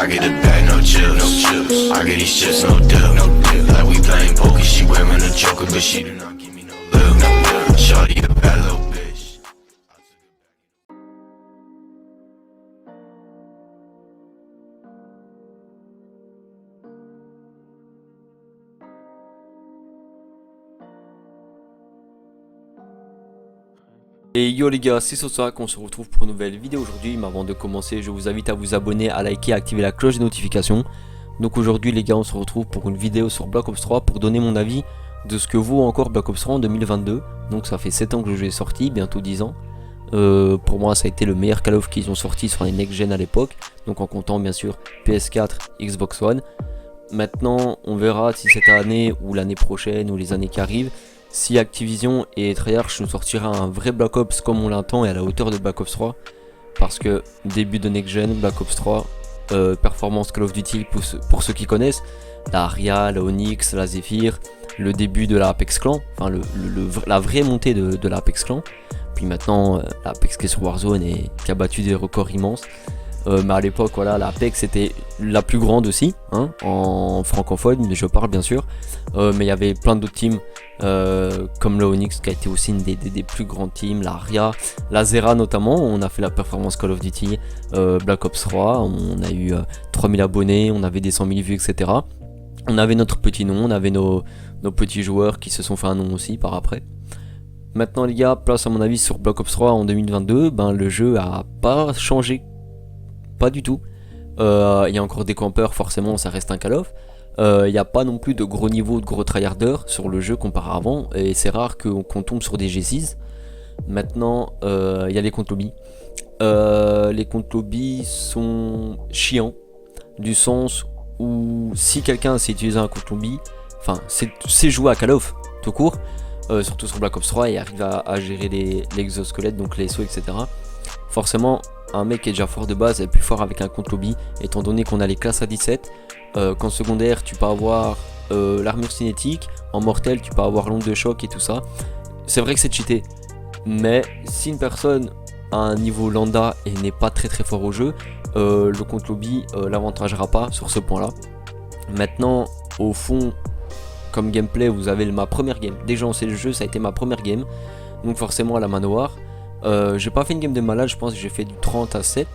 I get a bag, no chips. I get these chips, no dip. Like we playing poker, she wearing a joker, but she do not give me no love. Shawty a bad little bitch. Et yo les gars, c'est Sosa qu'on se retrouve pour une nouvelle vidéo aujourd'hui. Mais avant de commencer, je vous invite à vous abonner, à liker, à activer la cloche de notification. Donc aujourd'hui les gars, on se retrouve pour une vidéo sur Black Ops 3 pour donner mon avis de ce que vaut encore Black Ops 3 en 2022. Donc ça fait 7 ans que le jeu est sorti, bientôt 10 ans. Pour moi ça a été le meilleur Call of qu'ils ont sorti sur les next-gen à l'époque. Donc en comptant bien sûr PS4, Xbox One. Maintenant on verra si cette année ou l'année prochaine ou les années qui arrivent, si Activision et Treyarch nous sortira un vrai Black Ops comme on l'entend et à la hauteur de Black Ops 3. Parce que début de next gen, Black Ops 3, performance Call of Duty pour ceux qui connaissent, la Aria, la Onyx, la Zephyr, le début de la Apex Clan, enfin la vraie montée de la Apex Clan. Puis maintenant la Apex qui est sur Warzone et qui a battu des records immenses. Mais à l'époque voilà, la Apex était la plus grande aussi hein, en francophone, mais je parle bien sûr. Mais il y avait plein d'autres teams comme la Onyx qui a été aussi une des plus grandes teams, la Aria, la Zera notamment. On a fait la performance Call of Duty Black Ops 3, on a eu 3000 abonnés, on avait des 100 000 vues etc. On avait notre petit nom, on avait nos petits joueurs qui se sont fait un nom aussi par après. Maintenant les gars, place à mon avis sur Black Ops 3 en 2022, ben le jeu a pas changé. Pas du tout. Il y a encore des campeurs, forcément ça reste un Call of. Il n'y a pas non plus de gros niveaux, de gros tryharders sur le jeu comparé à avant. Et c'est rare qu'on tombe sur des G6. Maintenant il y a les comptes lobby. Les comptes lobby sont chiants. Du sens où si quelqu'un sait utiliser un compte lobby, enfin c'est jouer à Call of tout court, surtout sur Black Ops 3 et arrive à gérer les exosquelettes, donc les sauts etc. Forcément un mec qui est déjà fort de base est plus fort avec un compte lobby, étant donné qu'on a les classes à 17. Qu'en secondaire tu peux avoir l'armure cinétique, en mortel tu peux avoir l'onde de choc et tout ça. C'est vrai que c'est cheaté, mais si une personne a un niveau lambda et n'est pas très fort au jeu, le compte lobby l'avantagera pas sur ce point là. Maintenant au fond comme gameplay vous avez ma première game, déjà on sait le jeu, ça a été ma première game, donc forcément à la manoir. J'ai pas fait une game de malade, je pense que j'ai fait du 30 à 7.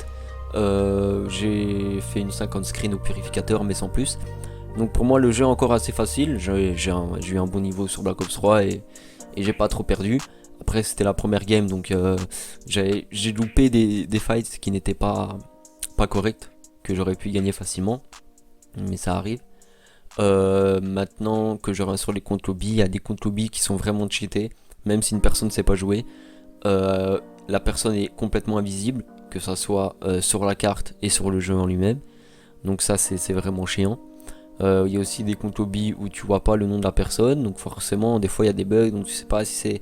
J'ai fait une 50 screen au purificateur mais sans plus. Donc pour moi le jeu est encore assez facile. J'ai eu un bon niveau sur Black Ops 3 et j'ai pas trop perdu. Après c'était la première game donc j'ai loupé des fights qui n'étaient pas corrects, que j'aurais pu gagner facilement. Mais ça arrive. Maintenant que je reviens sur les comptes lobby, il y a des comptes lobby qui sont vraiment cheatés. Même si une personne ne sait pas jouer. La personne est complètement invisible, que ça soit sur la carte et sur le jeu en lui-même. Donc ça c'est vraiment chiant. Il y a aussi des comptes lobby où tu vois pas le nom de la personne, donc forcément des fois il y a des bugs, donc tu sais pas si c'est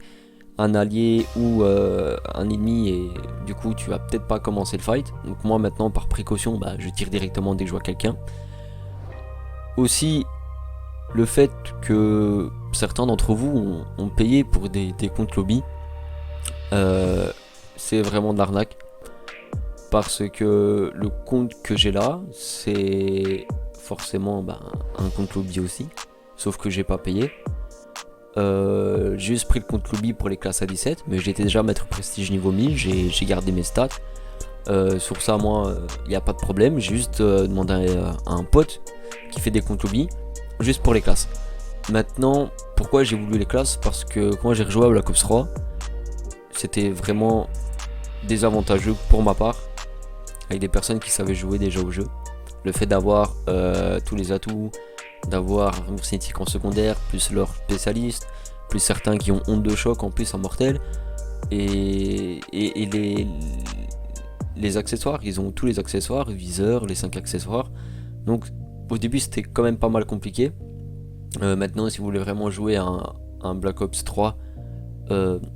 un allié ou un ennemi et du coup tu vas peut-être pas commencer le fight. Donc moi maintenant par précaution je tire directement dès que je vois quelqu'un. Aussi le fait que certains d'entre vous ont payé pour des comptes lobby. C'est vraiment de l'arnaque parce que le compte que j'ai là c'est forcément un compte lobby aussi, sauf que j'ai pas payé. J'ai juste pris le compte lobby pour les classes à 17, mais j'étais déjà maître prestige niveau 1000, j'ai gardé mes stats. Sur ça moi il n'y a pas de problème, j'ai juste demandé à un pote qui fait des comptes lobby juste pour les classes. Maintenant pourquoi j'ai voulu les classes, parce que quand j'ai rejoué à Black Ops 3 c'était vraiment désavantageux pour ma part, avec des personnes qui savaient jouer déjà au jeu. Le fait d'avoir tous les atouts, d'avoir un cinétique en secondaire, plus leurs spécialistes, plus certains qui ont onde de choc en plus en mortel, et les accessoires, ils ont tous les accessoires, viseurs, les 5 accessoires. Donc au début c'était quand même pas mal compliqué. Maintenant si vous voulez vraiment jouer un Black Ops 3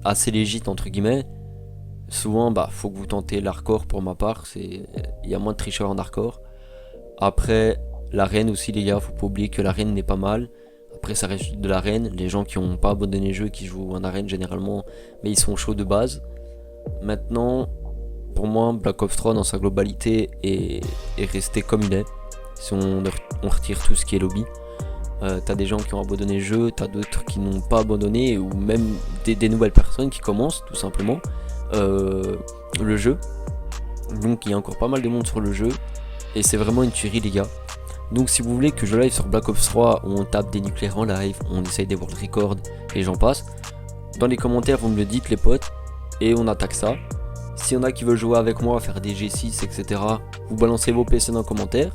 assez légit entre guillemets, souvent faut que vous tentez l'hardcore. Pour ma part il y a moins de tricheurs en hardcore. Après l'arène aussi les gars, faut pas oublier que l'arène n'est pas mal. Après ça reste de l'arène, les gens qui ont pas abandonné le jeu, qui jouent en arène généralement, mais ils sont chauds de base. Maintenant pour moi Black Ops 3 dans sa globalité est resté comme il est. si on retire tout ce qui est lobby. T'as des gens qui ont abandonné le jeu, t'as d'autres qui n'ont pas abandonné, ou même des nouvelles personnes qui commencent tout simplement le jeu. Donc il y a encore pas mal de monde sur le jeu, et c'est vraiment une tuerie les gars. Donc si vous voulez que je live sur Black Ops 3 où on tape des nucléaires en live, on essaye des world records et j'en passe, dans les commentaires vous me le dites les potes, et on attaque ça. S'il y en a qui veulent jouer avec moi, faire des G6 etc, vous balancez vos PC dans les commentaires,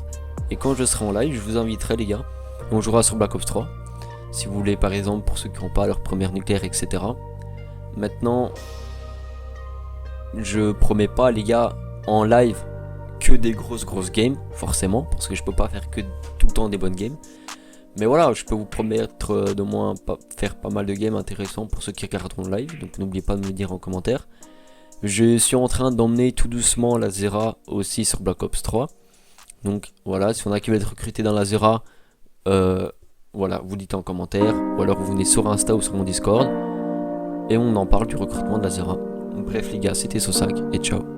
et quand je serai en live je vous inviterai les gars. On jouera sur Black Ops 3, si vous voulez par exemple pour ceux qui n'ont pas leur première nucléaire etc. Maintenant, je promets pas les gars en live que des grosses games, forcément, parce que je peux pas faire que tout le temps des bonnes games. Mais voilà, je peux vous promettre de moins faire pas mal de games intéressants pour ceux qui regarderont le live, donc n'oubliez pas de me le dire en commentaire. Je suis en train d'emmener tout doucement la Zera aussi sur Black Ops 3. Donc voilà, si on a qui veulent être recrutés dans la Zera, voilà, vous dites en commentaire, ou alors vous venez sur Insta ou sur mon Discord, et on en parle du recrutement de la Zera. Bref les gars, c'était Sosak, et ciao.